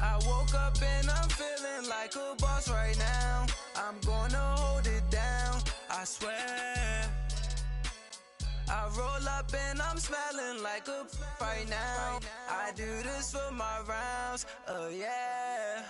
I woke up and I'm feeling like a boss right now. I'm gonna hold it down, I swear. I roll up and I'm smelling like a right now. I do this for my rounds, oh yeah.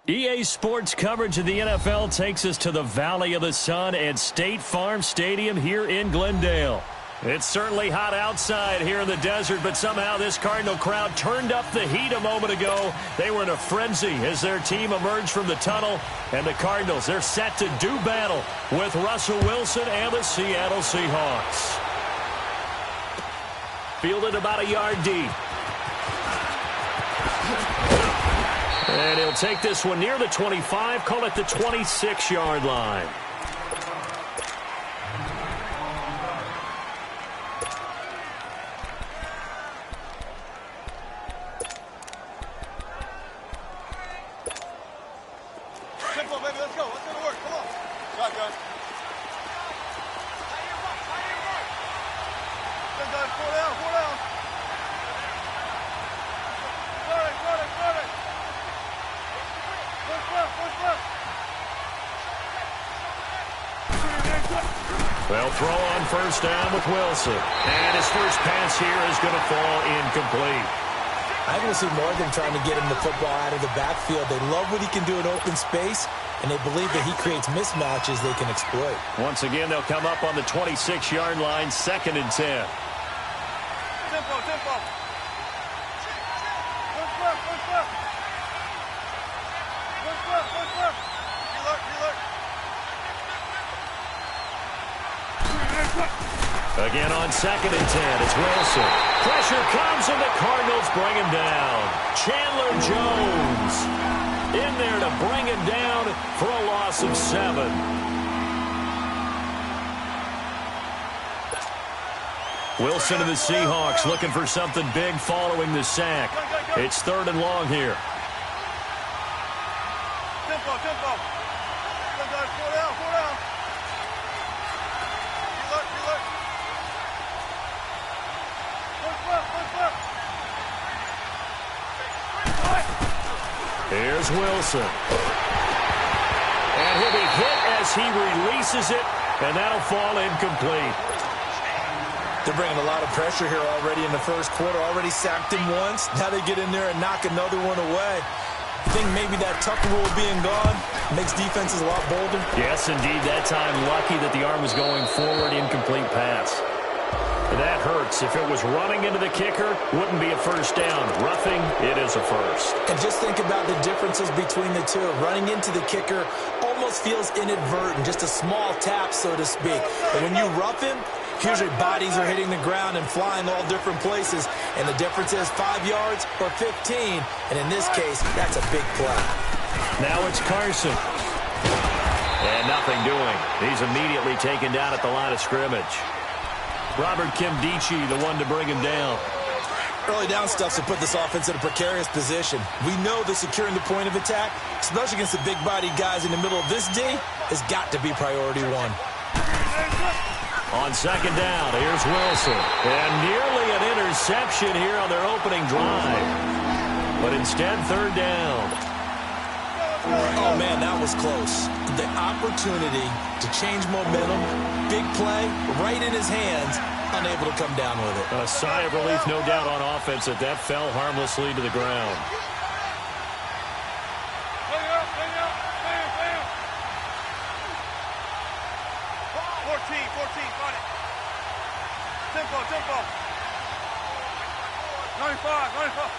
EA Sports coverage of the NFL takes us to the Valley of the Sun at State Farm Stadium here in Glendale. It's certainly hot outside here in the desert, but somehow this Cardinal crowd turned up the heat a moment ago. They were in a frenzy as their team emerged from the tunnel, and the Cardinals, they're set to do battle with Russell Wilson and the Seattle Seahawks. Fielded about a yard deep. And he'll take this one near the 25, call it the 26-yard line. Simple, baby, let's go. Let's go to work. Come on. Shotgun. Good, guys. Four down, four down. Got it. Push left. They'll throw on first down with Wilson. And his first pass here is going to fall incomplete. I think we'll see Morgan trying to get him the football out of the backfield. They love what he can do in open space, and they believe that he creates mismatches they can exploit. Once again, they'll come up on the 26-yard line, 2nd and 10. Tempo. Push left. Again on 2nd and 10, it's Wilson. Pressure comes, and the Cardinals bring him down. Chandler Jones in there to bring him down for a loss of 7. Wilson and the Seahawks looking for something big following the sack. It's 3rd and long here. Tempo. Good, guys. Four down. Relook. Here's Wilson. And he'll be hit as he releases it, and that'll fall incomplete. They're bringing a lot of pressure here already in the first quarter. Already sacked him once. Now they get in there and knock another one away. I think maybe that tuck rule being gone makes defenses a lot bolder. Yes, indeed. That time, lucky that the arm was going forward, incomplete pass. That hurts. If it was running into the kicker, wouldn't be a first down. Roughing, it is a first. And just think about the differences between the two. Running into the kicker almost feels inadvertent, just a small tap, so to speak. But when you rough him, usually bodies are hitting the ground and flying all different places. And the difference is 5 yards or 15. And in this case, that's a big play. Now it's Carson. And nothing doing. He's immediately taken down at the line of scrimmage. Robert Kimdichie, the one to bring him down. Early down stuff to put this offense in a precarious position. We know that securing the point of attack, especially against the big-bodied guys in the middle of this D, has got to be priority one. On 2nd down, here's Wilson. And nearly an interception here on their opening drive. But instead, 3rd down. Oh, man, that was close. The opportunity to change momentum, big play, right in his hands, unable to come down with it. A sigh of relief, no doubt, on offense that fell harmlessly to the ground. Hang up. 14, got it. Tempo. 95. Relook.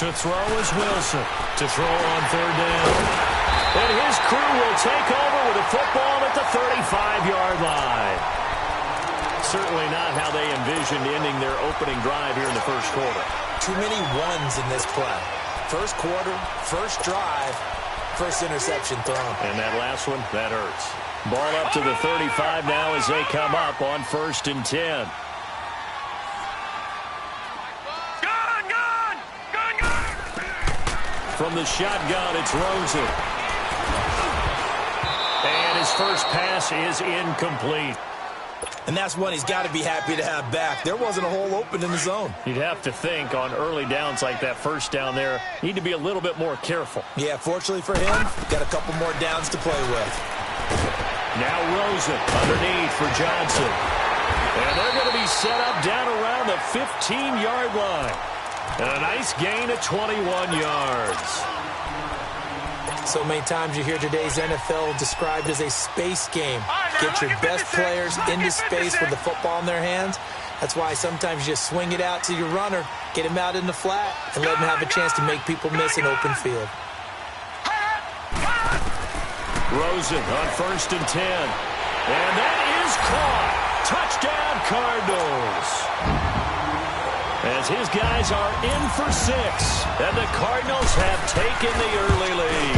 To throw is Wilson. To throw on 3rd down. And his crew will take over with a football at the 35-yard line. Certainly not how they envisioned ending their opening drive here in the first quarter. Too many ones in this play. First quarter, first drive, first interception thrown. And that last one, that hurts. Ball up to the 35 now as they come up on 1st and 10. From the shotgun, it's Rosen. And his his first pass is incomplete. And that's one he's got to be happy to have back. There wasn't a hole open in the zone. You'd have to think on early downs like that first down there, need to be a little bit more careful. Yeah, fortunately for him, got a couple more downs to play with. Now Rosen underneath for Johnson. And they're going to be set up down around the 15-yard line. And a nice gain of 21 yards. So many times you hear today's NFL described as a space game. Get your best players into space with the football in their hands. That's why sometimes you just swing it out to your runner, get him out in the flat, and let him have a chance to make people miss an open field. Rosen on 1st and 10. And that is caught. Touchdown, Cardinals. As his guys are in for 6, and the Cardinals have taken the early lead.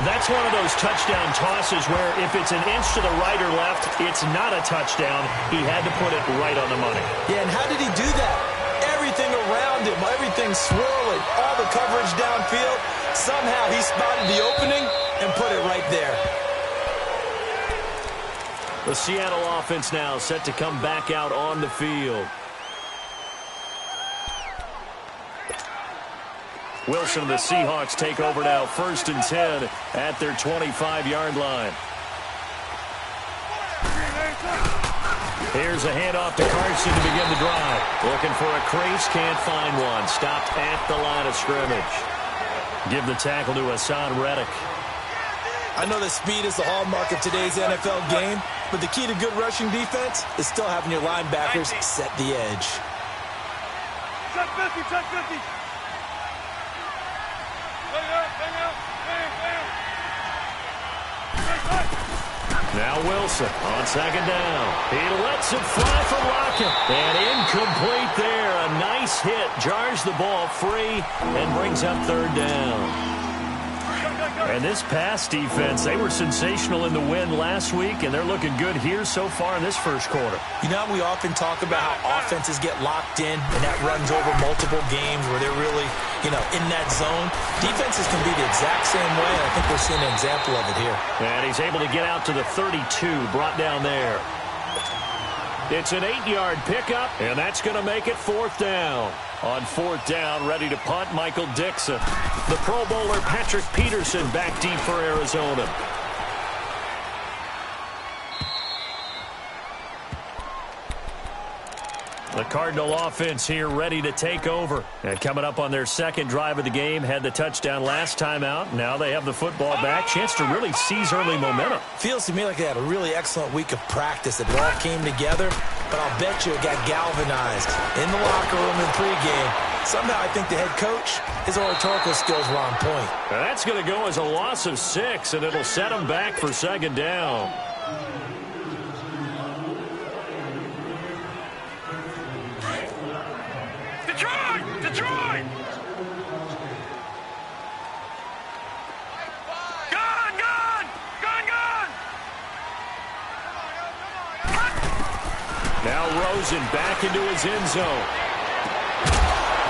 That's one of those touchdown tosses where if it's an inch to the right or left, it's not a touchdown. He had to put it right on the money. Yeah, and how did he do that? Everything around him, everything swirling, all the coverage downfield. Somehow he spotted the opening and put it right there. The Seattle offense now set to come back out on the field. Wilson and the Seahawks take over now, 1st and 10 at their 25-yard line. Here's a handoff to Carson to begin the drive. Looking for a crease, can't find one. Stopped at the line of scrimmage. Give the tackle to Hassan Reddick. I know that speed is the hallmark of today's NFL game, but the key to good rushing defense is still having your linebackers set the edge. Check 50, check 50. Now Wilson on 2nd down. He lets it fly for Lockett. And incomplete there. A nice hit. Jars the ball free and brings up 3rd down. And this pass defense, they were sensational in the win last week, and they're looking good here so far in this first quarter. You know, we often talk about how offenses get locked in, and that runs over multiple games where they're really, in that zone. Defenses can be the exact same way, and I think we're seeing an example of it here. And he's able to get out to the 32, brought down there. It's an 8-yard pickup, and that's going to make it 4th down. On 4th down, ready to punt, Michael Dixon. The Pro Bowler Patrick Peterson back deep for Arizona. The Cardinal offense here ready to take over. And coming up on their 2nd drive of the game, had the touchdown last time out. Now they have the football back. Chance to really seize early momentum. Feels to me like they had a really excellent week of practice. It all came together, but I'll bet you it got galvanized in the locker room in pregame. Somehow I think the head coach, his oratorical skills were on point. Now that's going to go as a loss of 6, and it'll set him back for 2nd down. Detroit! Gun! Now Rosen back into his end zone.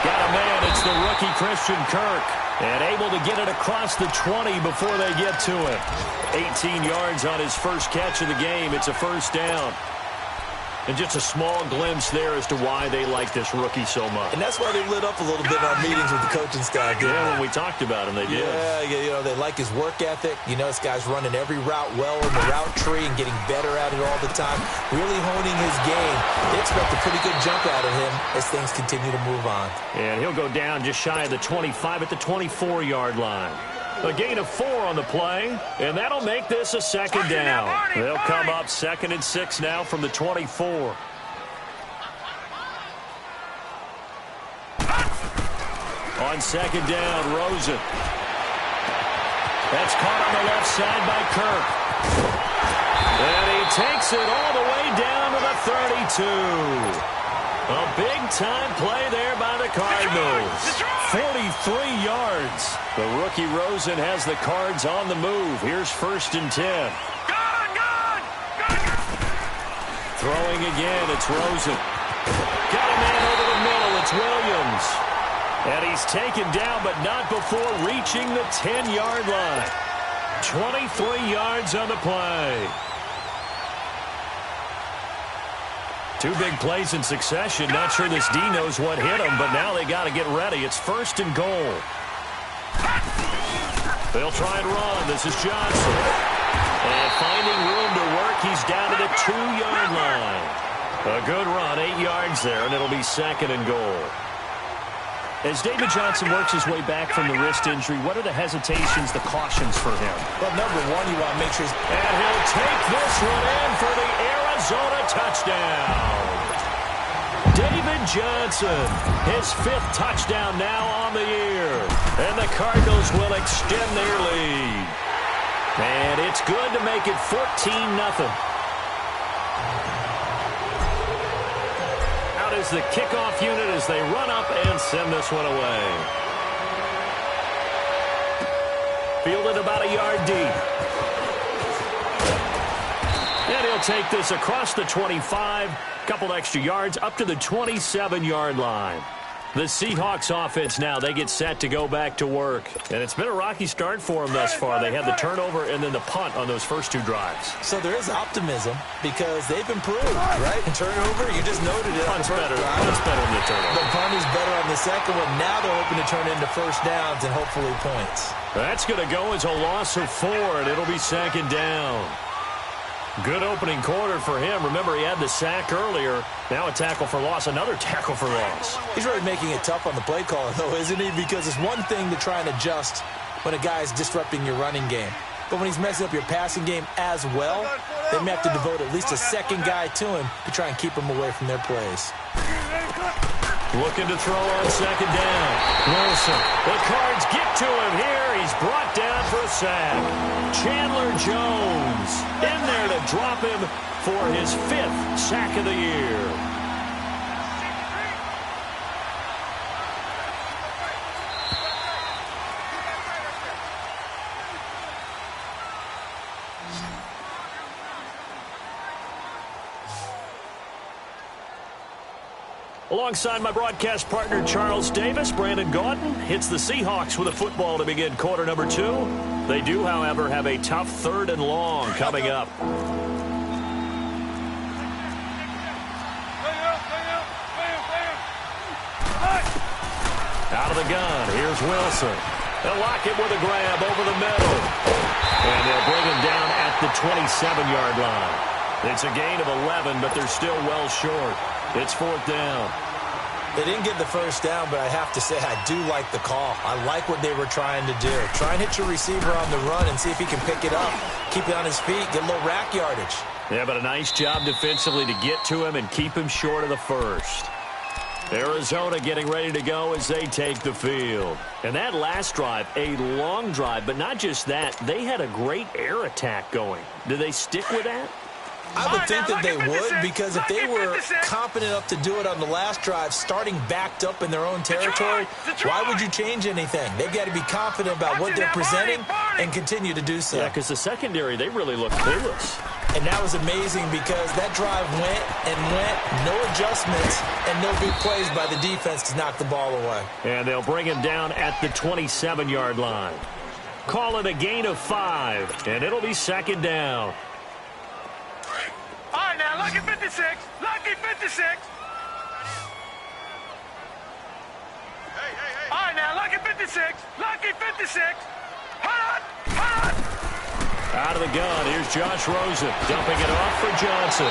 Got a man, it's the rookie Christian Kirk. And able to get it across the 20 before they get to it. 18 yards on his first catch of the game. It's a 1st down. And just a small glimpse there as to why they like this rookie so much. And that's why they lit up a little bit in our meetings with the coaching staff. Yeah, when we talked about him, they did. Yeah, they like his work ethic. This guy's running every route well in the route tree and getting better at it all the time. Really honing his game. They expect a pretty good jump out of him as things continue to move on. And he'll go down just shy of the 25 at the 24-yard line. A gain of 4 on the play, and that'll make this a 2nd down. They'll come up 2nd and 6 now from the 24. On 2nd down, Rosen. That's caught on the left side by Kirk. And he takes it all the way down to the 32. A big-time play there by the Cardinals. 43 yards. The rookie Rosen has the Cards on the move. Here's 1st and 10. Throwing again, it's Rosen. Got a man over the middle, it's Williams. And he's taken down, but not before reaching the 10-yard line. 23 yards on the play. Two big plays in succession. Not sure this D knows what hit him, but now they got to get ready. It's 1st and goal. They'll try and run. This is Johnson. And finding room to work, he's down to the 2-yard line. A good run, 8 yards there, and it'll be 2nd and goal. As David Johnson works his way back from the wrist injury, what are the hesitations, the cautions for him? Well, number one, you want to make sure he's... And he'll take this one in for the Arizona touchdown. David Johnson, his 5th touchdown now on the year. And the Cardinals will extend their lead. And it's good to make it 14-0. Out is the kickoff unit as they run up and send this one away. Fielded about a yard deep. And he'll take this across the 25. Couple extra yards up to the 27-yard line. The Seahawks offense now, they get set to go back to work. And it's been a rocky start for them thus far. They had the turnover and then the punt on those first 2 drives. So there is optimism because they've improved, right? Turnover, you just noted it. Punt's better. Punt's better than the turnover. The punt is better on the second one. Now they're hoping to turn into first downs and hopefully points. That's going to go as a loss of 4, and it'll be 2nd down. Good opening quarter for him. Remember, he had the sack earlier. Now a tackle for loss, another tackle for loss. He's really making it tough on the play caller, though, isn't he? Because it's one thing to try and adjust when a guy is disrupting your running game. But when he's messing up your passing game as well, they may have to devote at least a second guy to him to try and keep him away from their plays. Looking to throw on 2nd down. Wilson. The Cards get to him here. He's brought down for a sack. Chandler Jones in there to drop him for his 5th sack of the year. Alongside my broadcast partner, Charles Davis, Brandon Gaudin hits the Seahawks with a football to begin quarter number 2. They do, however, have a tough 3rd and long coming up. Out of the gun, here's Wilson. They'll lock him with a grab over the middle. And they'll bring him down at the 27-yard line. It's a gain of 11, but they're still well short. It's 4th down. They didn't get the first down, but I have to say I do like the call. I like what they were trying to do. Try and hit your receiver on the run and see if he can pick it up. Keep it on his feet, get a little rack yardage. Yeah, but a nice job defensively to get to him and keep him short of the first. Arizona getting ready to go as they take the field. And that last drive, a long drive, but not just that. They had a great air attack going. Do they stick with that? I would think that they would, because if they were confident enough to do it on the last drive, starting backed up in their own territory, why would you change anything? They've got to be confident about what they're presenting and continue to do so. Yeah, because the secondary, they really look clueless. And that was amazing because that drive went and went, no adjustments, and no big plays by the defense to knock the ball away. And they'll bring him down at the 27-yard line. Call it a gain of 5, and it'll be 2nd down. All right, now, lucky 56. Lucky 56. Hey. All right, now, lucky 56. Lucky 56. Hot. Out of the gun, here's Josh Rosen. Dumping it off for Johnson.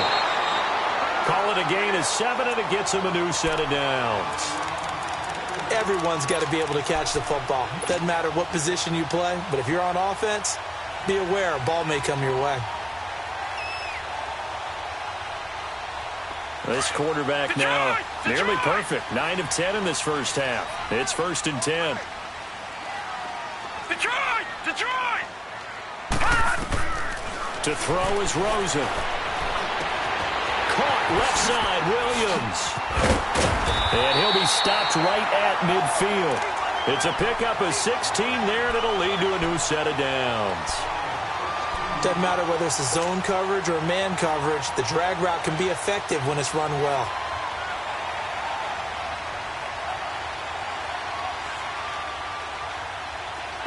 Call it a gain of 7, and it gets him a new set of downs. Everyone's got to be able to catch the football. Doesn't matter what position you play, but if you're on offense, be aware a ball may come your way. This quarterback now nearly perfect. 9 of 10 in this first half. It's 1st and 10. Detroit! To throw is Rosen. Caught left side, Williams. And he'll be stopped right at midfield. It's a pickup of 16 there, and it'll lead to a new set of downs. Doesn't matter whether it's a zone coverage or a man coverage, the drag route can be effective when it's run well.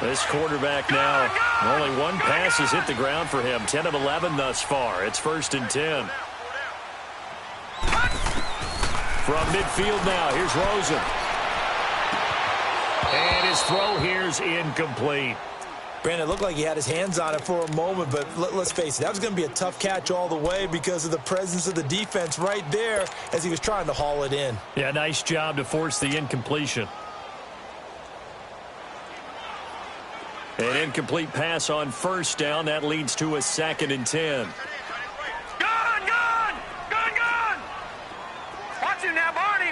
This quarterback now, only one pass has hit the ground for him. 10 of 11 thus far. It's 1st and 10. From midfield now, here's Rosen. And his throw here's incomplete. Brandon, it looked like he had his hands on it for a moment, but let's face it, that was going to be a tough catch all the way because of the presence of the defense right there as he was trying to haul it in. Yeah, nice job to force the incompletion. An incomplete pass on 1st down. That leads to a 2nd and 10. Gun! Watch him now, Barney!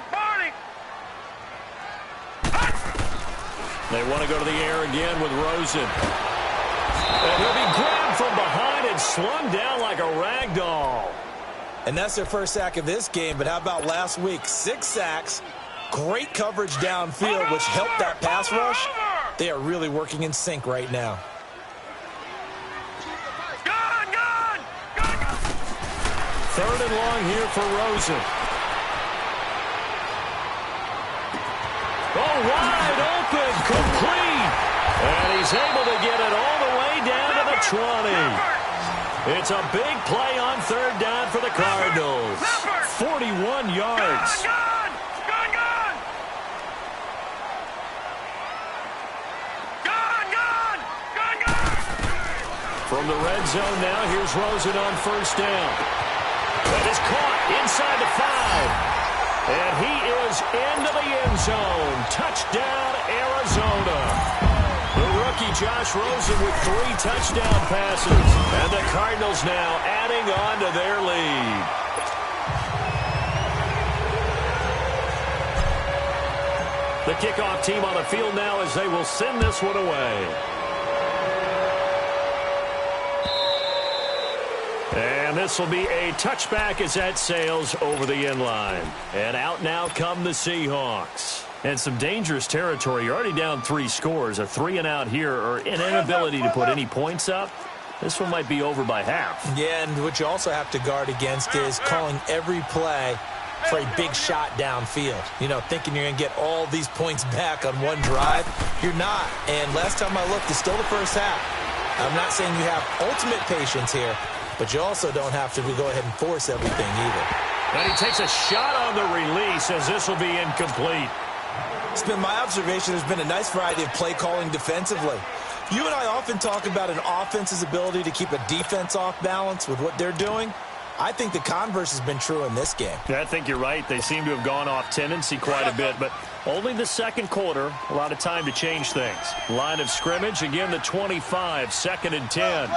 They want to go to the air again with Rosen. And he'll be grabbed from behind and slung down like a rag doll. And that's their first sack of this game, but how about last week? 6 sacks, great coverage downfield, which helped that pass rush. They are really working in sync right now. Gun! 3rd and long here for Rosen. Oh, wide open, complete. And he's able to get it all the way down to the 20. It's a big play on 3rd down for the Cardinals. 41 yards. Gun! From the red zone now, here's Rosen on 1st down. That is caught inside the 5. And he is into the end zone. Touchdown, Arizona. The rookie Josh Rosen with 3 touchdown passes. And the Cardinals now adding on to their lead. The kickoff team on the field now as they will send this one away. And this will be a touchback as that sails over the end line. And out now come the Seahawks. And some dangerous territory. You're already down 3 scores. A 3-and-out here or an inability to put any points up. This one might be over by half. Yeah, and what you also have to guard against is calling every play for a big shot downfield. You know, thinking you're going to get all these points back on one drive. You're not. And last time I looked, it's still the first half. I'm not saying you have ultimate patience here, but you also don't have to go ahead and force everything either. And he takes a shot on the release as this will be incomplete. It's been my observation there's been a nice variety of play calling defensively. You and I often talk about an offense's ability to keep a defense off balance with what they're doing. I think the converse has been true in this game. Yeah, I think you're right. They seem to have gone off tendency quite a bit, but only the 2nd quarter. A lot of time to change things. Line of scrimmage, again the 25, 2nd and 10.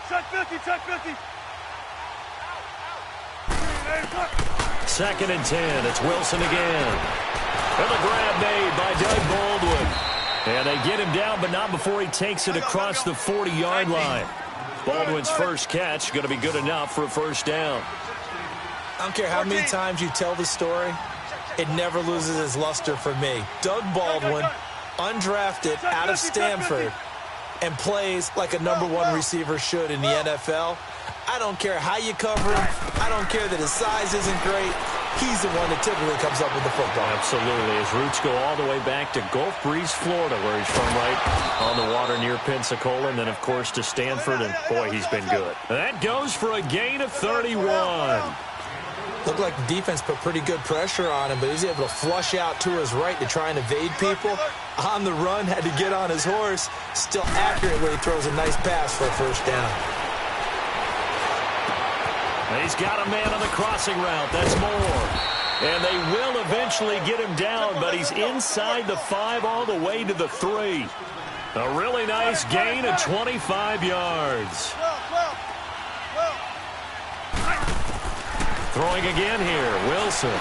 Check 50. 2nd and 10. It's Wilson again. And the grab made by Doug Baldwin. And they get him down, but not before he takes it across the 40-yard line. Baldwin's first catch going to be good enough for a 1st down. I don't care how many times you tell the story, it never loses its luster for me. Doug Baldwin, undrafted out of Stanford, and plays like a #1 receiver should in the NFL. I don't care how you cover him. I don't care that his size isn't great. He's the one that typically comes up with the football. Absolutely. His roots go all the way back to Gulf Breeze, Florida, where he's from, right on the water near Pensacola, and then, of course, to Stanford, and, boy, he's been good. That goes for a gain of 31. Looked like the defense put pretty good pressure on him, but he was able to flush out to his right to try and evade people. On the run, had to get on his horse. Still accurate when he throws a nice pass for a 1st down. He's got a man on the crossing route. That's Moore. And they will eventually get him down, but he's inside the 5 all the way to the 3. A really nice gain of 25 yards. Throwing again here, Wilson.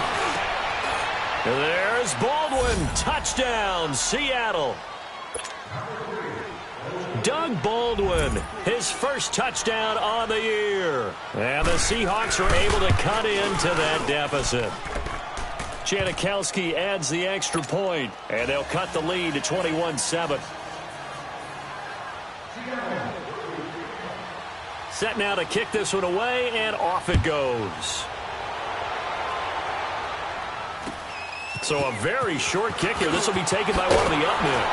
There's Baldwin. Touchdown, Seattle. Doug Baldwin, his first touchdown on the year. And the Seahawks are able to cut into that deficit. Janikowski adds the extra point, and they'll cut the lead to 21-7. Set now to kick this one away, and off it goes. So a very short kick here. This will be taken by one of the up men.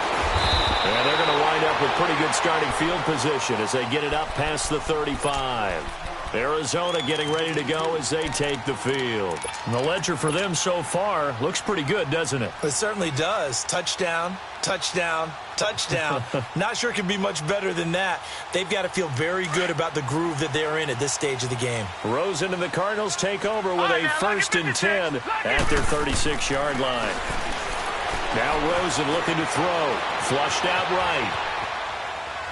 And they're going to wind up with pretty good starting field position as they get it up past the 35. Arizona getting ready to go as they take the field. And the ledger for them so far looks pretty good, doesn't it? It certainly does. Touchdown, touchdown, touchdown. Not sure it can be much better than that. They've got to feel very good about the groove that they're in at this stage of the game. Rosen and the Cardinals take over with a 1st and 10 at their 36-yard line. Now Rosen looking to throw. Flushed out right.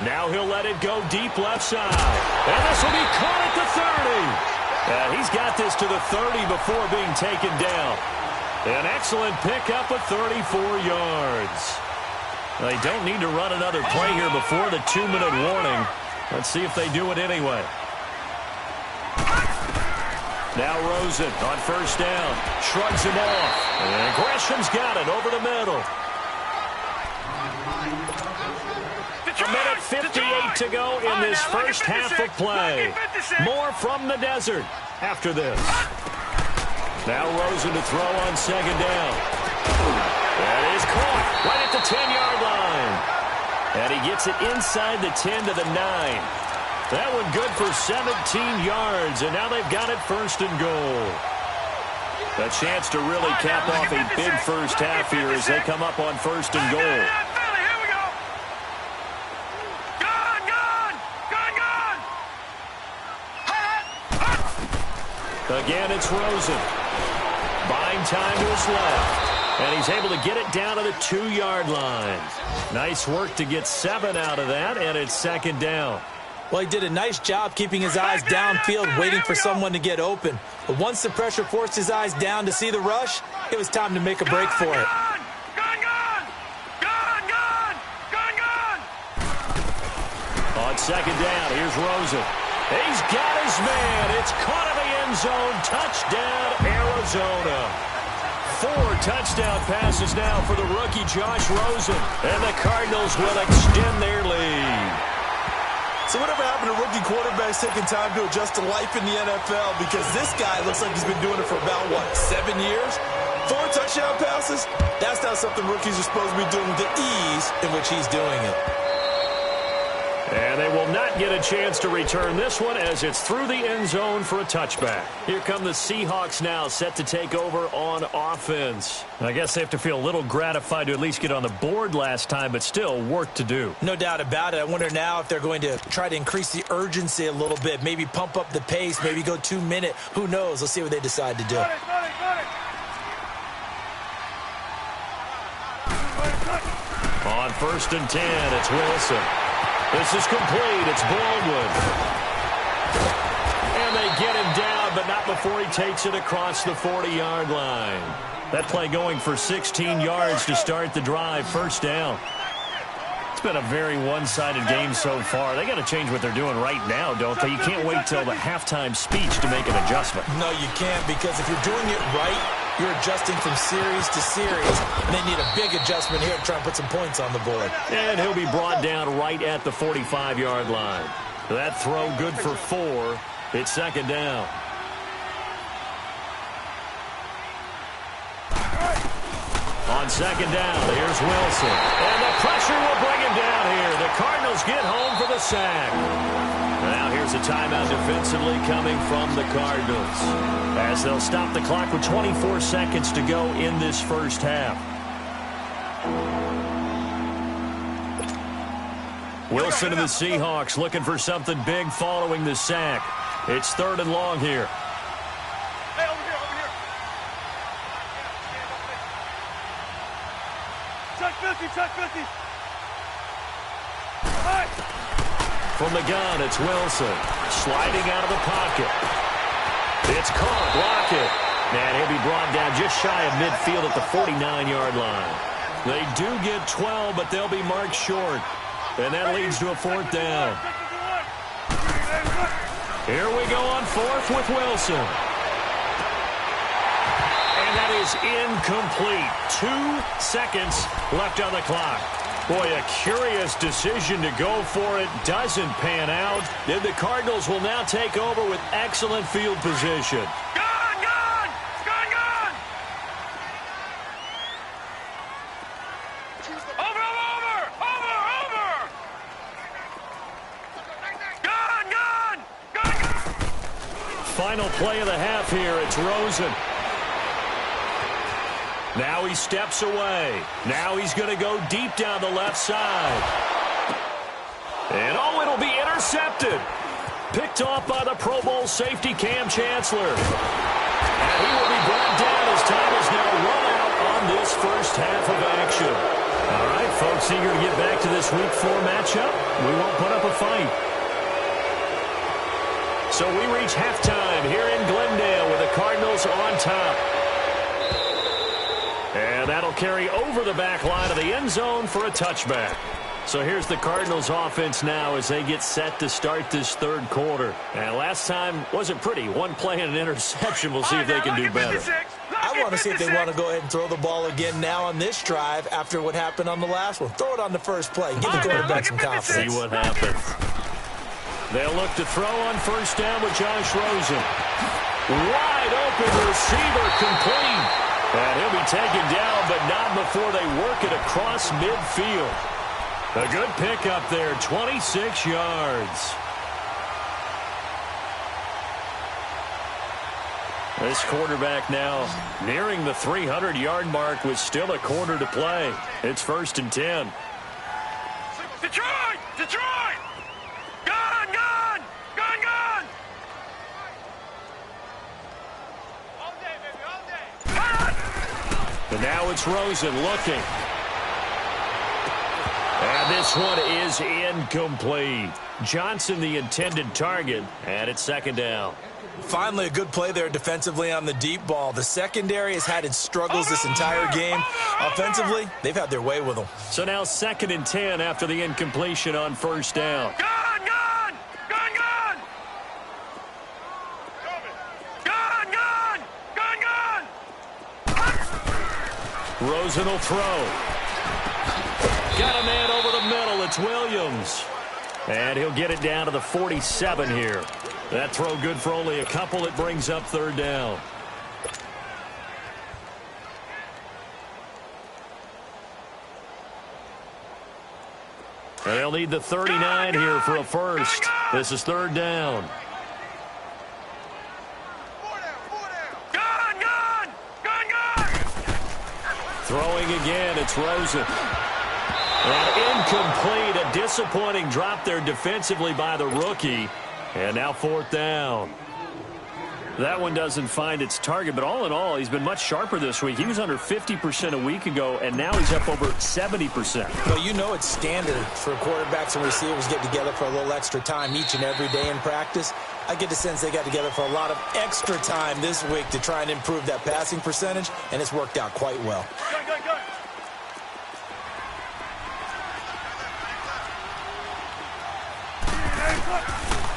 Now he'll let it go deep left side. And this will be caught at the 30. He's got this to the 30 before being taken down. An excellent pickup of 34 yards. They don't need to run another play here before the 2-minute warning. Let's see if they do it anyway. Now Rosen on 1st down. Shrugs him off. And Gresham's got it over the middle. A minute 58 to go in this first half of play. More from the desert after this. Now Rosen to throw on 2nd down. That is caught right at the 10-yard line. And he gets it inside the 10 to the 9. That one good for 17 yards, and now they've got it 1st and goal. A chance to really cap off a big first half here as they come up on 1st and goal. Again, it's Rosen. Buying time to his left. And he's able to get it down to the 2-yard line. Nice work to get 7 out of that, and it's 2nd down. Well, he did a nice job keeping his eyes downfield, waiting for someone to get open. But once the pressure forced his eyes down to see the rush, it was time to make a break for it. On 2nd down, here's Rosen. He's got his man. It's caught in the end zone. Touchdown, Arizona. 4 touchdown passes now for the rookie Josh Rosen. And the Cardinals will extend their lead. So whatever happened to rookie quarterbacks taking time to adjust to life in the NFL? Because this guy looks like he's been doing it for about, 7 years? 4 touchdown passes? That's not something rookies are supposed to be doing with the ease in which he's doing it. And they will not get a chance to return this one as it's through the end zone for a touchback. Here come the Seahawks now, set to take over on offense. I guess they have to feel a little gratified to at least get on the board last time, but still work to do. No doubt about it. I wonder now if they're going to try to increase the urgency a little bit, maybe pump up the pace, maybe go 2-minute. Who knows? Let's see what they decide to do. On 1st and 10, it's Wilson. This is complete. It's Baldwin. And they get him down, but not before he takes it across the 40-yard line. That play going for 16 yards to start the drive. 1st down. It's been a very one-sided game so far. They got to change what they're doing right now, don't they? You can't wait till the halftime speech to make an adjustment. No, you can't, because if you're doing it right, you're adjusting from series to series, and they need a big adjustment here to try and put some points on the board. And he'll be brought down right at the 45-yard line. That throw good for 4. It's 2nd down. On 2nd down, here's Wilson. And the pressure will bring him down here. The Cardinals get home for the sack. Now here's a timeout defensively coming from the Cardinals, as they'll stop the clock with 24 seconds to go in this first half. Wilson and the Seahawks looking for something big following the sack. It's 3rd and long here. Hey, over here. Check 50. All right. From the gun, it's Wilson. Sliding out of the pocket. It's caught. Lockett. And he'll be brought down just shy of midfield at the 49-yard line. They do get 12, but they'll be marked short. And that leads to a 4th down. Here we go on 4th with Wilson. And that is incomplete. 2 seconds left on the clock. Boy, a curious decision to go for it. Doesn't pan out. Then the Cardinals will now take over with excellent field position. final play of the half here. It's Rosen. Now he steps away. Now he's going to go deep down the left side. And, oh, it'll be intercepted. Picked off by the Pro Bowl safety Cam Chancellor. And he will be brought down as time is now run out on this first half of action. All right, folks, eager to get back to this Week 4 matchup. We won't put up a fight. So we reach halftime here in Glendale with the Cardinals on top. And that'll carry over the back line of the end zone for a touchback. So here's the Cardinals offense now as they get set to start this third quarter. And last time wasn't pretty. One play and an interception. We'll see if they can do better. I want to see if they want to go ahead and throw the ball again now on this drive after what happened on the last one. Throw it on the first play. Give the quarterback some confidence. See what happens. They'll look to throw on first down with Josh Rosen. Wide open receiver complete. And he'll be taken down, but not before they work it across midfield. A good pickup there, 26 yards. This quarterback now nearing the 300-yard mark with still a quarter to play. It's 1st and 10. Detroit! Detroit! Gone! Gone! Gone! Gone! All day, baby, all day. And now it's Rosen looking. And this one is incomplete. Johnson the intended target, and it's 2nd down. Finally a good play there defensively on the deep ball. The secondary has had its struggles this entire game. Offensively, they've had their way with them. So now 2nd and 10 after the incompletion on first down. Gone! Gone! Gone! Gone! Gone! Gone! Gone! Gone! Rosen will throw. Got a man over the middle. It's Williams. And he'll get it down to the 47 here. That throw good for only a couple. It brings up 3rd down. And they'll need the 39 here for a first. This is 3rd down. Gone! Gone! Gone! Gone! Throwing again, it's Rosen. And incomplete, a disappointing drop there defensively by the rookie. And now 4th down. That one doesn't find its target, but all in all, he's been much sharper this week. He was under 50% a week ago, and now he's up over 70%. Well, you know it's standard for quarterbacks and receivers get together for a little extra time each and every day in practice. I get the sense they got together for a lot of extra time this week to try and improve that passing percentage, and it's worked out quite well. Go, go, go.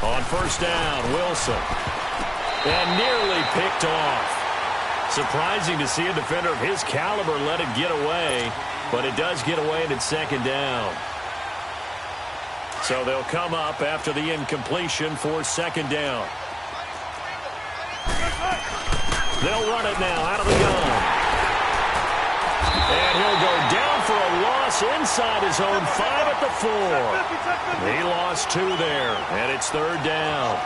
On first down, Wilson. And nearly picked off. Surprising to see a defender of his caliber let it get away, but it does get away and it's 2nd down. So they'll come up after the incompletion for 2nd down. They'll run it now out of the gun. And he'll go down for a loss inside his own 5 at the 4. He lost 2 there, and it's 3rd down.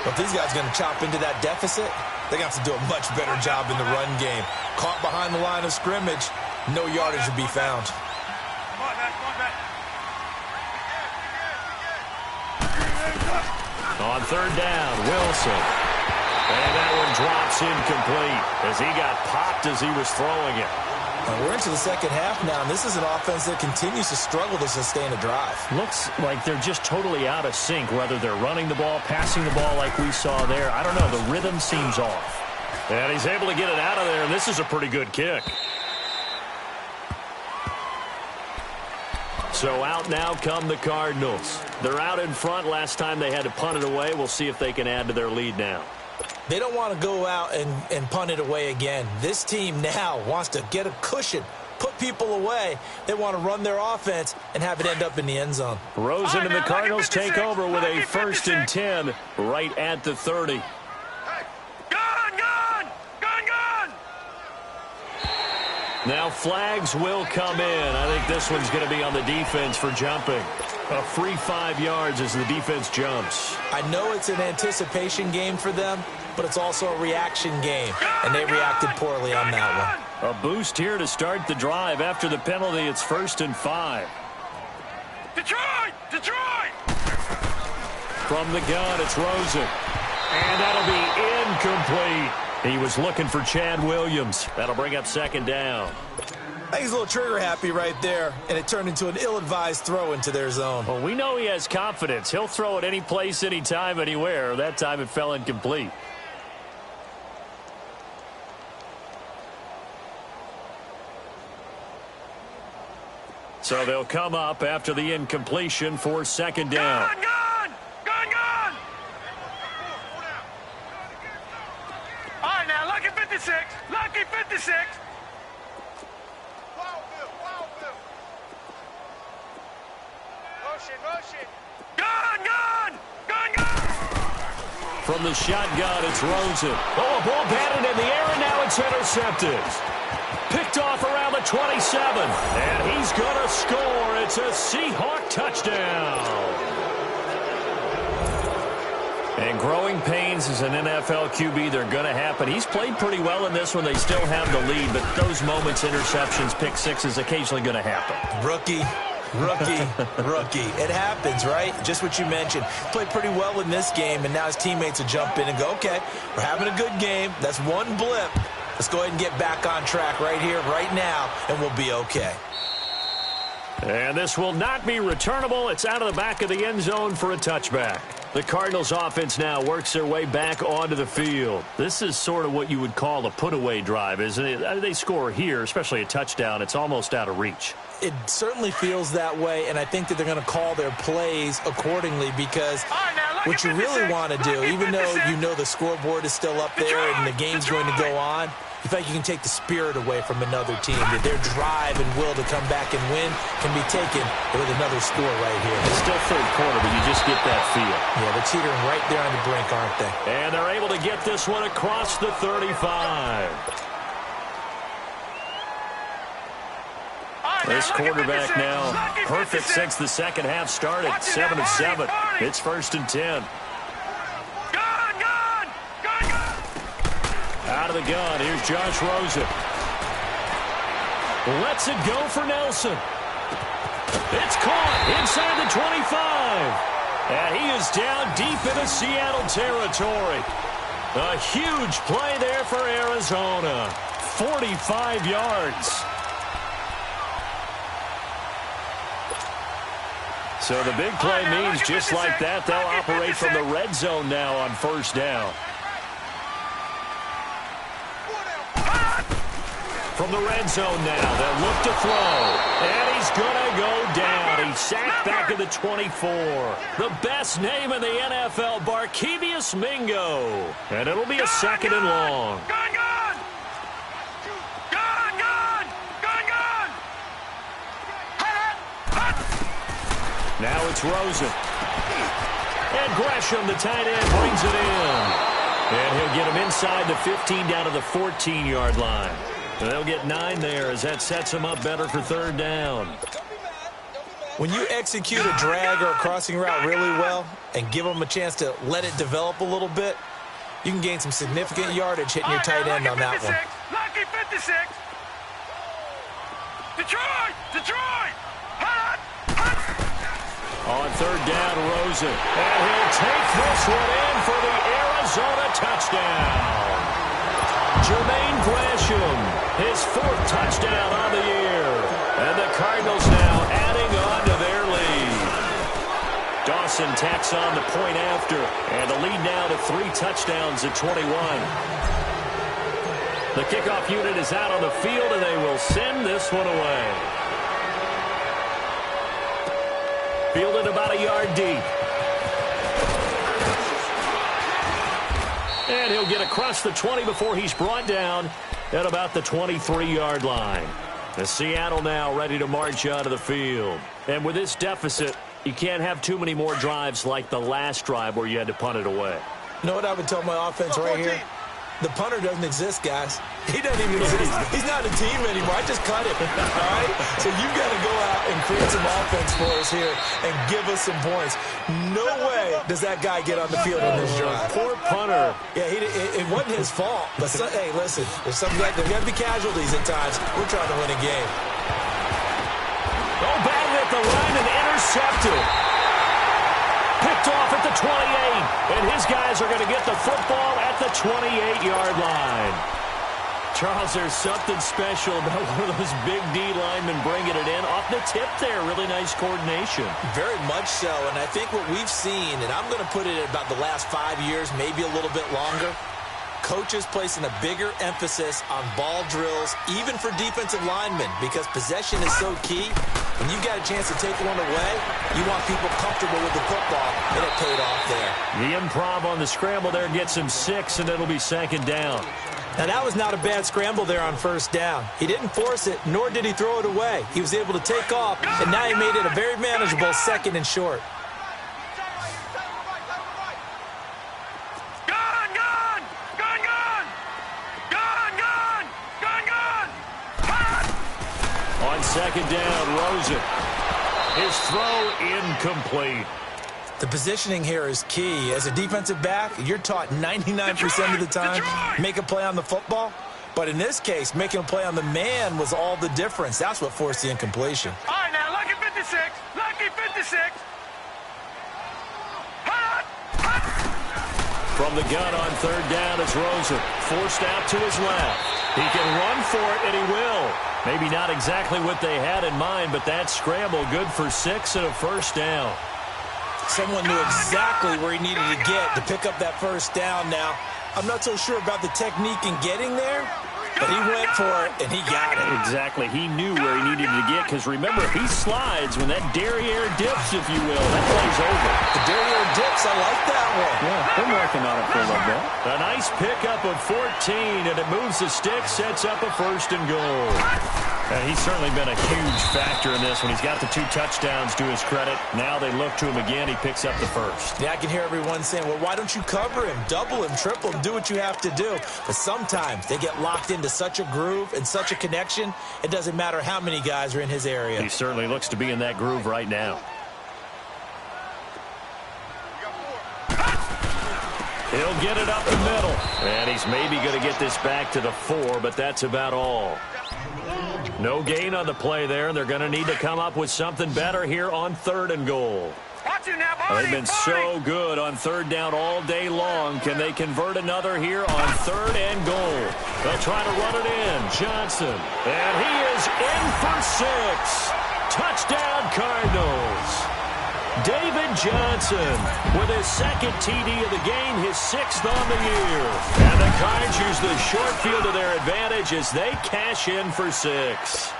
But if these guys are going to chop into that deficit, they're going to have to do a much better job in the run game. Caught behind the line of scrimmage, no yardage to be found. Come on, man, come on, man. On 3rd down, Wilson. And that one drops incomplete as he got popped as he was throwing it. We're into the second half now, and this is an offense that continues to struggle to sustain a drive. Looks like they're just totally out of sync, whether they're running the ball, passing the ball like we saw there. I don't know. The rhythm seems off. And he's able to get it out of there, and this is a pretty good kick. So out now come the Cardinals. They're out in front. Last time they had to punt it away. We'll see if they can add to their lead now. They don't want to go out and punt it away again. This team now wants to get a cushion, put people away. They want to run their offense and have it end up in the end zone. Rosen and the Cardinals take over with a 1st and 10 right at the 30. Gone! Gone! Gone! Gone! Now flags will come in. I think this one's going to be on the defense for jumping. A free 5 yards as the defense jumps. I know it's an anticipation game for them, but it's also a reaction game, and they reacted poorly on that one. A boost here to start the drive. After the penalty, it's 1st and 5. Detroit! Detroit! From the gun, it's Rosen. And that'll be incomplete. He was looking for Chad Williams. That'll bring up 2nd down. I think he's a little trigger happy right there, and it turned into an ill-advised throw into their zone. Well, we know he has confidence. He'll throw it any place, anytime, anywhere. That time it fell incomplete. So they'll come up after the incompletion for 2nd down. Gun! All right, now, lucky 56. Lucky 56. Motion. Gun! From the shotgun, it's Rosen. Oh, a ball batted in the air, and now it's intercepted. Picked off around the 27. And he's going to score. It's a Seahawk touchdown. And growing pains as an NFL QB, they're going to happen. He's played pretty well in this one. They still have the lead, but those moments, interceptions, pick sixes, occasionally going to happen. Rookie. It happens, right? Just what you mentioned. Played pretty well in this game, and now his teammates will jump in and go, okay, we're having a good game. That's one blip. Let's go ahead and get back on track right here, right now, and we'll be okay. And this will not be returnable. It's out of the back of the end zone for a touchback. The Cardinals offense now works their way back onto the field. This is sort of what you would call a put-away drive, isn't it? They score here, especially a touchdown. It's almost out of reach. It certainly feels that way, and I think that they're going to call their plays accordingly because what you really want to do, even though you know the scoreboard is still up there and the game's going to go on, you feel like you can take the spirit away from another team, that their drive and will to come back and win can be taken with another score right here. It's still 3rd quarter, but you just get that feel. Yeah, they're teetering right there on the brink, aren't they? And they're able to get this one across the 35. This quarterback now perfect since the second half started. 7-7. It's 1st and 10. Out of the gun, here's Josh Rosen. Lets it go for Nelson. It's caught inside the 25. And he is down deep into Seattle territory. A huge play there for Arizona. 45 yards. So the big play means just like that, they'll operate from the red zone now on 1st down. From the red zone now, they'll look to throw. And he's going to go down. He's sacked back at the 24. The best name in the NFL, Barkevious Mingo. And it'll be a 2nd and long. Now it's Rosen. And Gresham, the tight end, brings it in. And he'll get him inside the 15 down to the 14-yard line. They'll get 9 there as that sets them up better for 3rd down. When you execute a drag or a crossing route really well and give them a chance to let it develop a little bit, you can gain some significant yardage hitting your tight end on that one. Lucky 56. Detroit! On 3rd down, Rosen. And he'll take this one in for the Arizona touchdown. Jermaine Gresham, his 4th touchdown on the year. And the Cardinals now adding on to their lead. Dawson tacks on the point after. And the lead now to 3 touchdowns at 21. The kickoff unit is out on the field, and they will send this one away. Fielded about a yard deep. And he'll get across the 20 before he's brought down at about the 23-yard line. The Seattle now ready to march onto the field. And with this deficit, you can't have too many more drives like the last drive where you had to punt it away. You know what I would tell my offense right here? The punter doesn't exist, guys. He doesn't even exist. He's not a team anymore. I just cut him, all right? So you've got to go out and create some offense for us here and give us some points. No way does that guy get on the field on this drive. Poor punter. Yeah, it wasn't his fault. But, hey, listen, there's got to be casualties at times. We're trying to win a game. Oh, batted at the line and intercepted. Picked off at the 28, and his guys are going to get the football at the 28-yard line. Charles, there's something special about one of those big D linemen bringing it in. Off the tip there, really nice coordination. Very much so, and I think what we've seen, and I'm going to put it at about the last 5 years, maybe a little bit longer, coaches placing a bigger emphasis on ball drills, even for defensive linemen, because possession is so key. When you've got a chance to take one away, you want people comfortable with the football, and it paid off there. The improv on the scramble there gets him 6, and it'll be second down. Now, that was not a bad scramble there on first down. He didn't force it, nor did he throw it away. He was able to take off, and now he made it a very manageable second and short. Second down, Rosen. His throw incomplete. The positioning here is key. As a defensive back, you're taught 99% of the time, make a play on the football. But in this case, making a play on the man was all the difference. That's what forced the incompletion. All right, now, lucky 56. Lucky 56. From the gun on third down, it's Rosen. Forced out to his left. He can run for it, and he will. Maybe not exactly what they had in mind, but that scramble good for 6 and a first down. Someone knew exactly where he needed to get to pick up that first down. Now, I'm not so sure about the technique in getting there, but he went for it, and he got it. Exactly. He knew where he needed to get, because remember, he slides when that derriere dips, if you will. That play's over. The derriere dips, I like that one. Yeah, been working on it for a little bit. A nice pickup of 14, and it moves the stick, sets up a first and goal. He's certainly been a huge factor in this when he's got the 2 touchdowns to his credit. Now they look to him again. He picks up the first. Yeah, I can hear everyone saying, well, why don't you cover him, double him, triple him, do what you have to do. But sometimes they get locked into such a groove and such a connection, it doesn't matter how many guys are in his area. He certainly looks to be in that groove right now. He'll get it up the middle. And he's maybe going to get this back to the 4, but that's about all. No gain on the play there. They're going to need to come up with something better here on third and goal. They've been so good on third down all day long. Can they convert another here on third and goal? They'll try to run it in. Johnson. And he is in for 6. Touchdown, Cardinals. David Johnson with his second TD of the game, his 6th on the year. And the Cards use the short field to their advantage as they cash in for 6.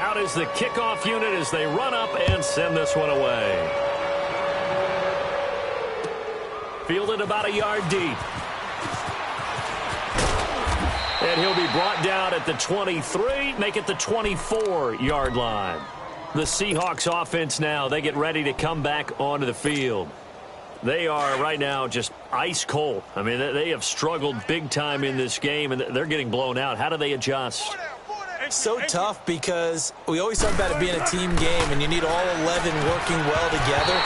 Out is the kickoff unit as they run up and send this one away. Fielded about a yard deep. And he'll be brought down at the 23, make it the 24-yard line. The Seahawks offense now, they get ready to come back onto the field. They are right now just ice cold. I mean, they have struggled big time in this game, and they're getting blown out. How do they adjust? So tough because we always talk about it being a team game, and you need all 11 working well together.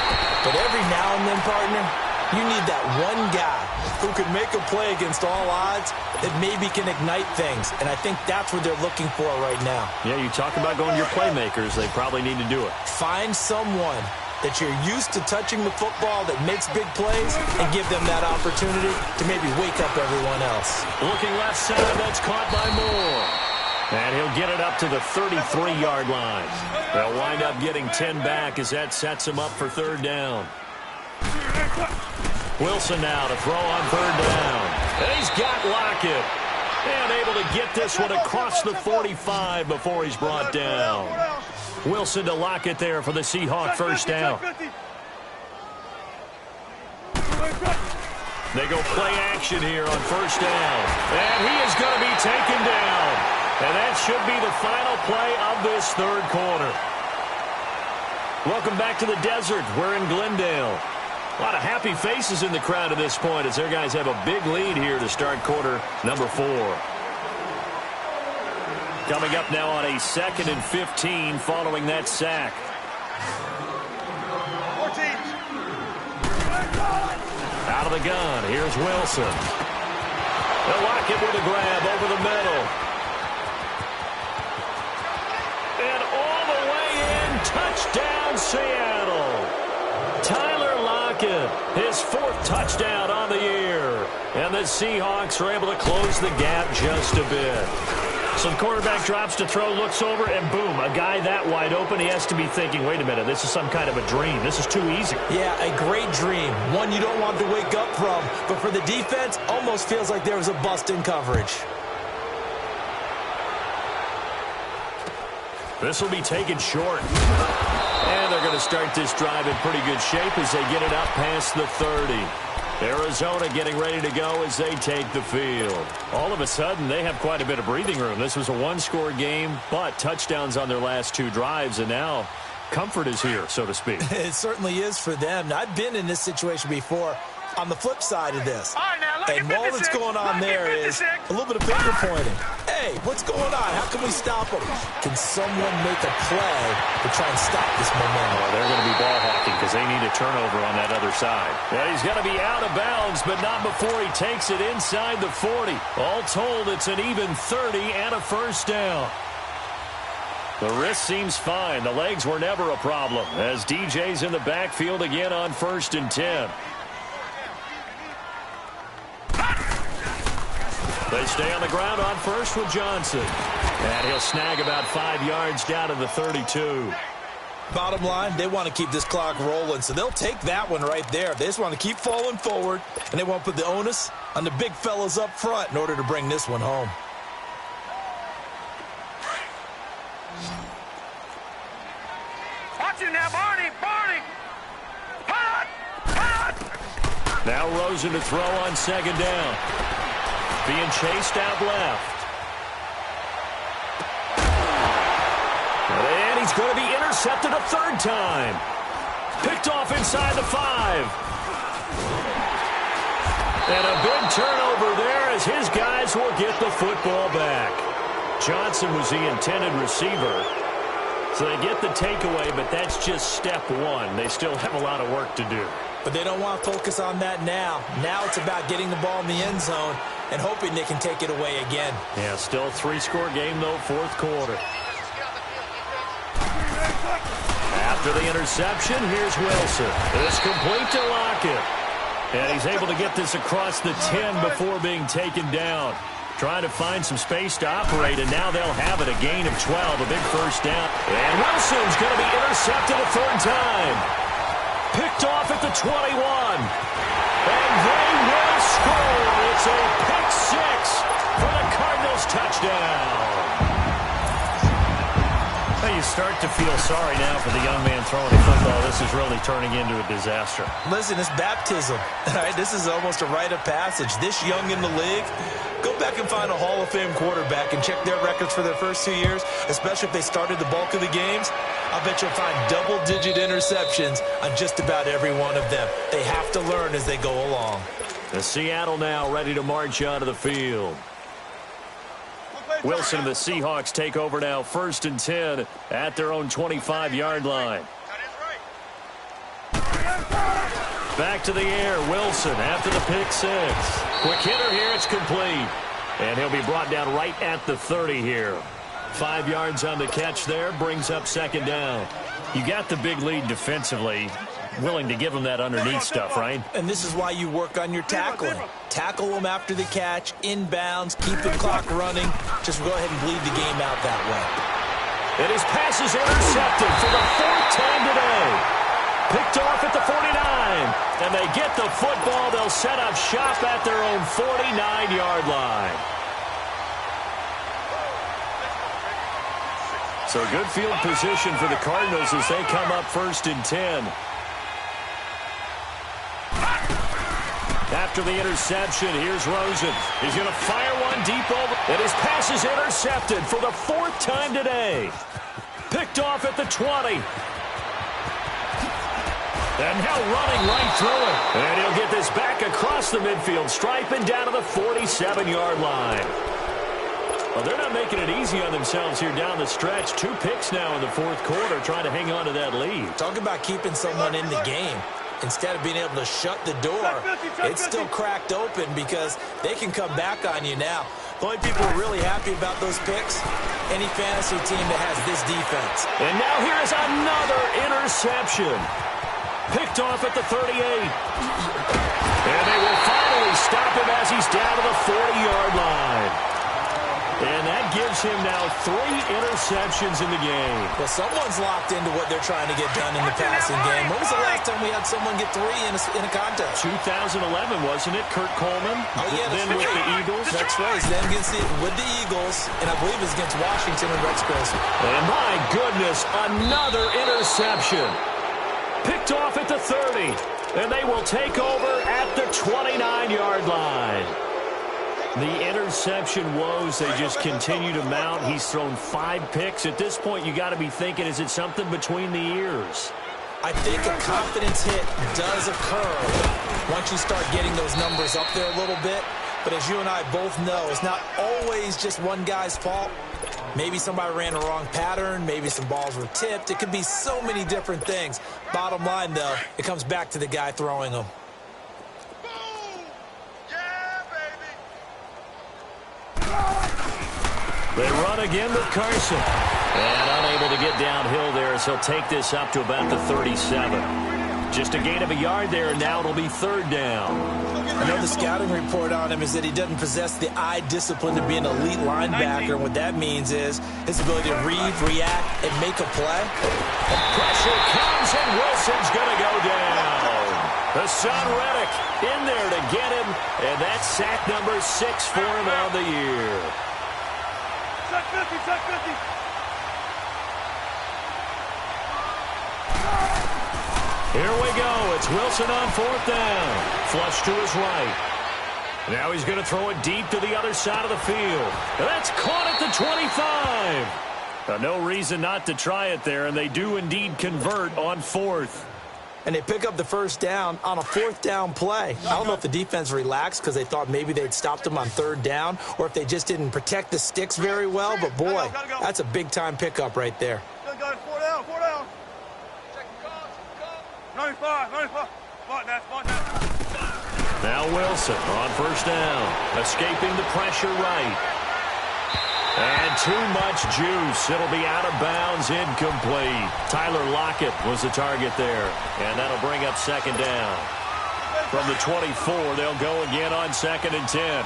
But every now and then, partner, you need that one guy who can make a play against all odds that maybe can ignite things. And I think that's what they're looking for right now. Yeah, you talk about going to your playmakers. They probably need to do it. Find someone that you're used to touching the football that makes big plays and give them that opportunity to maybe wake up everyone else. Looking left side, that's caught by Moore. And he'll get it up to the 33-yard line. They'll wind up getting 10 back as that sets him up for third down. Wilson now to throw on third down. And he's got Lockett. And able to get this one across the 45 before he's brought down. Wilson to Lockett there for the Seahawk first down. They go play action here on first down. And he is going to be taken down. And that should be the final play of this third quarter. Welcome back to the desert. We're in Glendale. A lot of happy faces in the crowd at this point as their guys have a big lead here to start quarter number 4. Coming up now on a 2nd and 15 following that sack. 14. Out of the gun, here's Wilson. They'll lock it with a grab over the middle. And all the way in, touchdown Seattle. Tyler Lockett, his 4th touchdown on the year. And the Seahawks are able to close the gap just a bit. So the quarterback drops to throw, looks over, and boom, a guy that wide open, he has to be thinking, wait a minute, this is some kind of a dream. This is too easy. Yeah, a great dream. One you don't want to wake up from. But for the defense, almost feels like there was a bust in coverage. This will be taken short. And they're going to start this drive in pretty good shape as they get it up past the 30. Arizona getting ready to go as they take the field. All of a sudden, they have quite a bit of breathing room. This was a one-score game, but touchdowns on their last 2 drives, and now comfort is here, so to speak. It certainly is for them. Now, I've been in this situation before on the flip side of this. All right, now, and all that's going on there is a little bit of finger pointing. Hey, what's going on? How can we stop them? Can someone make a play to try and stop this momentum? Well, they're going to be ball hawking because they need a turnover on that other side. Yeah, he's going to be out of bounds, but not before he takes it inside the 40. All told, it's an even 30 and a first down. The wrist seems fine. The legs were never a problem as DJ's in the backfield again on 1st and 10. They stay on the ground on first with Johnson. And he'll snag about 5 yards down to the 32. Bottom line, they want to keep this clock rolling, so they'll take that one right there. They just want to keep falling forward, and they want to put the onus on the big fellas up front in order to bring this one home. Watch it now, Barney! Barney! Hot! Now Rosen to throw on 2nd down. Being chased out left. And he's going to be intercepted a 3rd time. Picked off inside the 5. And a big turnover there as his guys will get the football back. Johnson was the intended receiver. So they get the takeaway, but that's just step 1. They still have a lot of work to do. But they don't want to focus on that now. Now it's about getting the ball in the end zone and hoping they can take it away again. Yeah, still a 3-score game, though, 4th quarter. After the interception, here's Wilson. It's complete to Lockett. And he's able to get this across the 10 before being taken down. Trying to find some space to operate, and now they'll have it. A gain of 12, a big first down. And Wilson's going to be intercepted a 3rd time. Picked off at the 21. And they will score. It's a pick 6 for the Cardinals touchdown. Well, you start to feel sorry now for the young man throwing the football. This is really turning into a disaster. Listen, it's baptism. All right, this is almost a rite of passage. This young in the league, go back and find a Hall of Fame quarterback and check their records for their first 2 years, especially if they started the bulk of the games. I'll bet you'll find double-digit interceptions on just about every one of them. They have to learn as they go along. The Seattle now ready to march onto the field. Wilson and the Seahawks take over now 1st and 10 at their own 25-yard line. Back to the air, Wilson after the pick 6. Quick hitter here, it's complete. And he'll be brought down right at the 30 here. 5 yards on the catch there, brings up 2nd down. You got the big lead defensively. Willing to give them that underneath stuff, right? And this is why you work on your tackling. Tackle them after the catch, inbounds, keep the clock running. Just go ahead and bleed the game out that way. And his pass is intercepted for the 4th time today. Picked off at the 49. And they get the football. They'll set up shop at their own 49-yard line. So good field position for the Cardinals as they come up 1st and 10. After the interception, here's Rosen. He's going to fire one deep over. And his pass is intercepted for the 4th time today. Picked off at the 20. And now running right through it. And he'll get this back across the midfield stripe and down to the 47-yard line. Well, they're not making it easy on themselves here down the stretch. 2 picks now in the fourth quarter, trying to hang on to that lead. Talk about keeping someone in the game. Instead of being able to shut the door, it's still cracked open because they can come back on you now. The only people who are really happy about those picks, any fantasy team that has this defense. And now here's another interception. Picked off at the 38. And they will finally stop him as he's down to the 40-yard line. And that gives him now 3 interceptions in the game. Well, someone's locked into what they're trying to get done in the passing game. When was the last time we had someone get 3 in a contest? 2011, wasn't it? Kurt Coleman? Oh, yeah. Then with the Eagles. That's right. Then with the Eagles, and I believe it was against Washington and Rex Grossman. And my goodness, another interception. Picked off at the 30. And they will take over at the 29-yard line. The interception woes, they just continue to mount. He's thrown 5 picks. At this point, you got to be thinking, is it something between the ears? I think a confidence hit does occur once you start getting those numbers up there a little bit. But as you and I both know, it's not always just one guy's fault. Maybe somebody ran the wrong pattern. Maybe some balls were tipped. It could be so many different things. Bottom line, though, it comes back to the guy throwing them. They run again with Carson. And unable to get downhill there, so he'll take this up to about the 37. Just a gain of a yard there, and now it'll be 3rd down. I know the scouting report on him is that he doesn't possess the eye discipline to be an elite linebacker. And what that means is his ability to read, react, and make a play. Pressure comes, and Wilson's going to go down. Hassan Reddick in there to get him, and that's sack number 6 for him on the year. Check 50, check 50. Here we go. It's Wilson on 4th down. Flush to his right. Now he's going to throw it deep to the other side of the field. And that's caught at the 25. No reason not to try it there, and they do indeed convert on 4th. And they pick up the 1st down on a 4th down play. I don't know if the defense relaxed because they thought maybe they'd stopped them on 3rd down or if they just didn't protect the sticks very well. But, boy, that's a big-time pickup right there. 4 down, 4 down. 95. Spot that. Now Wilson on 1st down. Escaping the pressure right. And too much juice. It'll be out of bounds, incomplete. Tyler Lockett was the target there. And that'll bring up 2nd down. From the 24, they'll go again on 2nd and 10.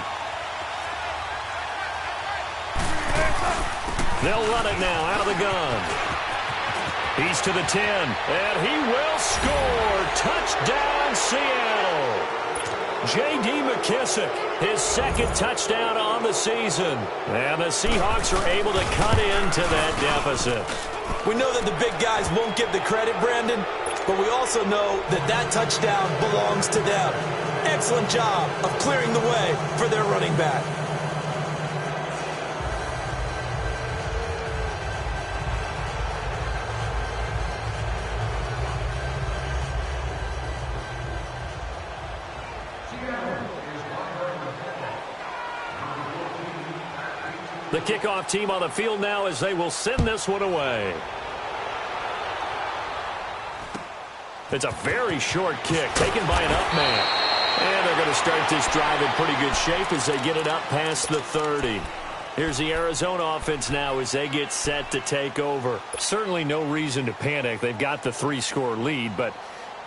They'll run it now out of the gun. He's to the 10, and he will score. Touchdown, Seattle. J.D. McKissick, his 2nd touchdown on the season. And the Seahawks are able to cut into that deficit. We know that the big guys won't get the credit, Brandon, but we also know that that touchdown belongs to them. Excellent job of clearing the way for their running back. The kickoff team on the field now as they will send this one away. It's a very short kick taken by an up man. And they're going to start this drive in pretty good shape as they get it up past the 30. Here's the Arizona offense now as they get set to take over. Certainly no reason to panic. They've got the 3-score lead, but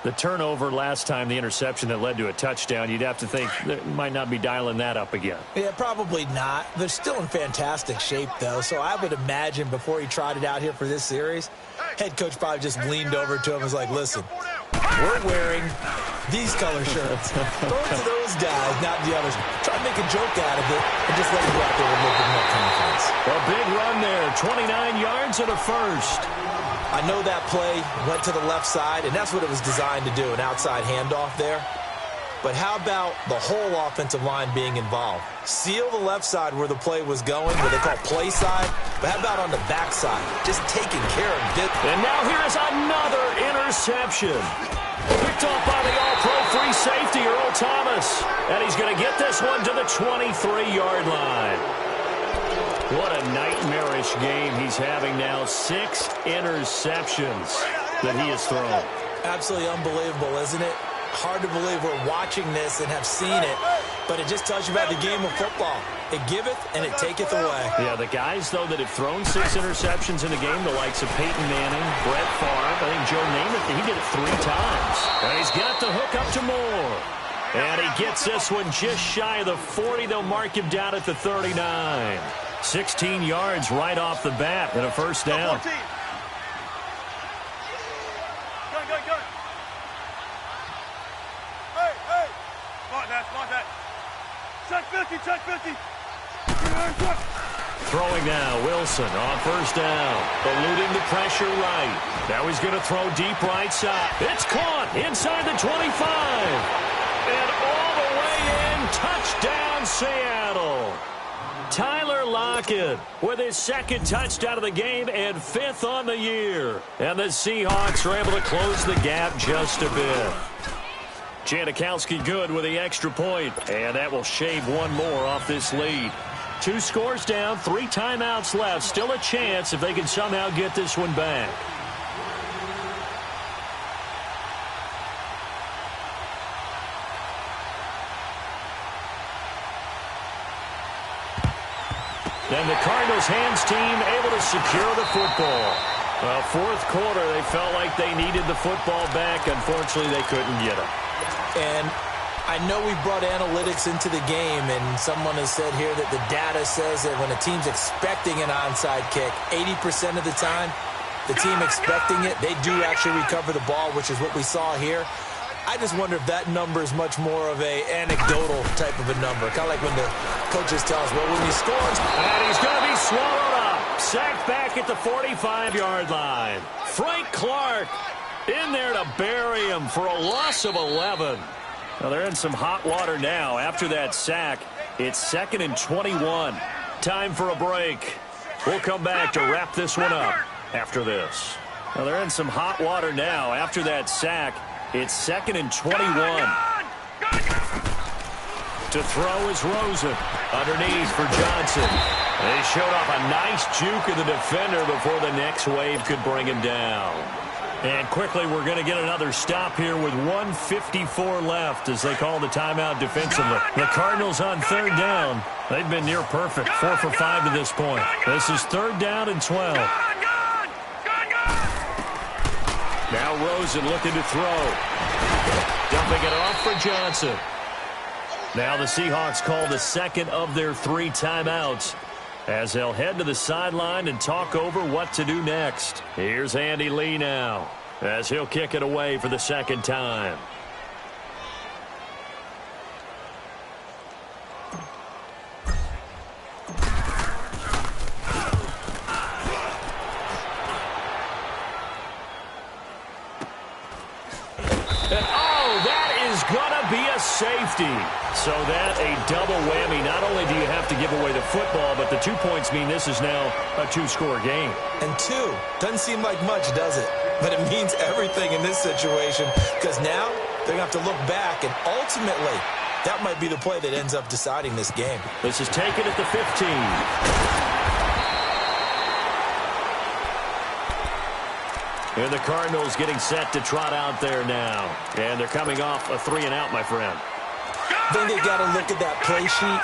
the turnover last time, the interception that led to a touchdown, you'd have to think they might not be dialing that up again. Yeah, probably not. They're still in fantastic shape, though, so I would imagine before he tried it out here for this series, head coach probably just leaned over to him and was like, listen, we're wearing these color shirts. Throw it to those guys, not the others. Try to make a joke out of it and just let him go out there with a little bit more confidence. A big run there, 29 yards and a 1st. I know that play went to the left side, and that's what it was designed to do, an outside handoff there. But how about the whole offensive line being involved? Seal the left side where the play was going, what they call play side, but how about on the back side? Just taking care of it. And now here is another interception. interception. Picked off by the all-pro free safety, Earl Thomas. And he's going to get this one to the 23-yard line. What a nightmarish game he's having now. 6 interceptions that he has thrown. Absolutely unbelievable, isn't it? Hard to believe we're watching this and have seen it, but it just tells you about the game of football. It giveth and it taketh away. Yeah, the guys, though, that have thrown 6 interceptions in a game, the likes of Peyton Manning, Brett Favre, I think Joe Namath, he did it 3 times. And he's got the hook up to Moore. And he gets this one just shy of the 40. They'll mark him down at the 39. 16 yards right off the bat and a first down. Check 50. Throwing now, Wilson on first down. Eluding the pressure right. Now he's going to throw deep right side. It's caught inside the 25. And all the way in, touchdown Seattle. Tyler Lockett with his 2nd touchdown of the game and 5th on the year. And the Seahawks are able to close the gap just a bit. Janikowski good with the extra point, and that will shave one more off this lead. 2 scores down, 3 timeouts left. Still a chance if they can somehow get this one back. Then the Cardinals hands team able to secure the football. Well, 4th quarter, they felt like they needed the football back. Unfortunately, they couldn't get it. And I know we brought analytics into the game, and someone has said here that the data says that when a team's expecting an onside kick, 80% of the time, the team expecting it, they do actually recover the ball, which is what we saw here. I just wonder if that number is much more of a anecdotal type of a number, kind of like when the coaches tell us, well, when he scores, and he's going to be swallowed up. Sacked back at the 45-yard line. Frank Clark in there to bury him for a loss of 11. Now they're in some hot water now. After that sack, it's 2nd and 21. Time for a break. We'll come back to wrap this one up after this. Now they're in some hot water now. After that sack, it's 2nd and 21. To throw is Rosen. Underneath for Johnson. They showed off a nice juke of the defender before the next wave could bring him down. And quickly, we're going to get another stop here with 1:54 left as they call the timeout defensively. The Cardinals on 3rd down. They've been near perfect, 4 for 5 to this point. This is 3rd down and 12. Now Rosen looking to throw. Dumping it off for Johnson. Now the Seahawks call the 2nd of their 3 timeouts as they'll head to the sideline and talk over what to do next. Here's Andy Lee now as he'll kick it away for the 2nd time. And oh, that is going to be a safety. So that a double whammy. Not only do you have to give away the football, but the 2 points mean this is now a 2-score game. And 2 doesn't seem like much, does it? But it means everything in this situation because now they're going to have to look back, and ultimately that might be the play that ends up deciding this game. This is taken at the 15. And the Cardinals getting set to trot out there now. And they're coming off a 3-and-out, my friend. I think they got to look at that play sheet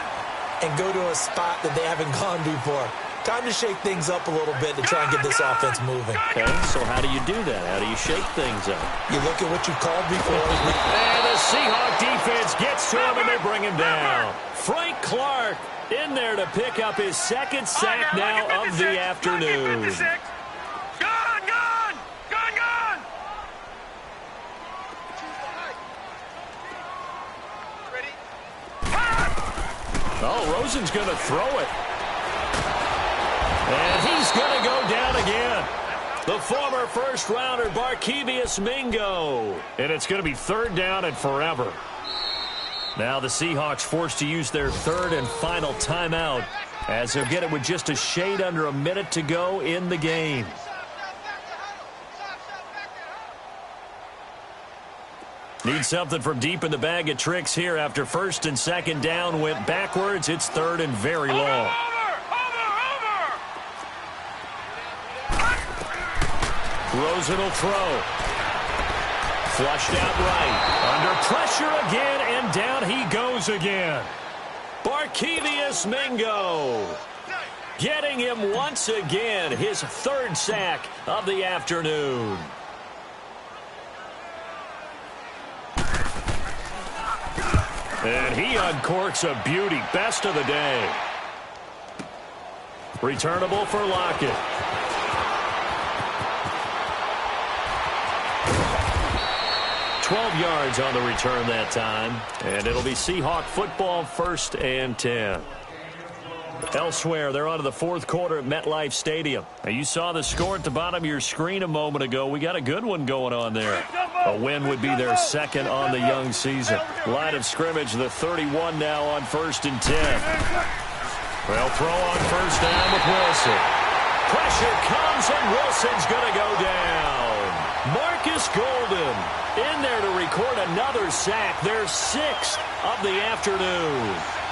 and go to a spot that they haven't gone before. Time to shake things up a little bit to try and get this offense moving. Okay, so how do you do that? How do you shake things up? You look at what you called before. And the Seahawk defense gets to him, and they bring him down. Frank Clark in there to pick up his 2nd sack now of the afternoon. Oh, Rosen's going to throw it. And he's going to go down again. The former first-rounder, Barkevious Mingo. And it's going to be 3rd down and forever. Now the Seahawks forced to use their 3rd and final timeout as they'll get it with just a shade under a minute to go in the game. Need something from deep in the bag of tricks here after first and second down went backwards. It's third and very long. Rosen will throw. Flushed out right. Under pressure again, and down he goes again. Barkevious Mingo getting him once again, his third sack of the afternoon. And he uncorks a beauty. Best of the day. Returnable for Lockett. Yards on the return that time, and it'll be Seahawk football, 1st and 10. Elsewhere, they're on to the fourth quarter at MetLife Stadium. Now, you saw the score at the bottom of your screen a moment ago. We got a good one going on there. A win would be their second on the young season. Line of scrimmage, the 31 now on 1st and 10. They'll throw on first down with Wilson. Pressure comes, and Wilson's going to go down. Marcus Golden in there to record another sack, their 6th of the afternoon.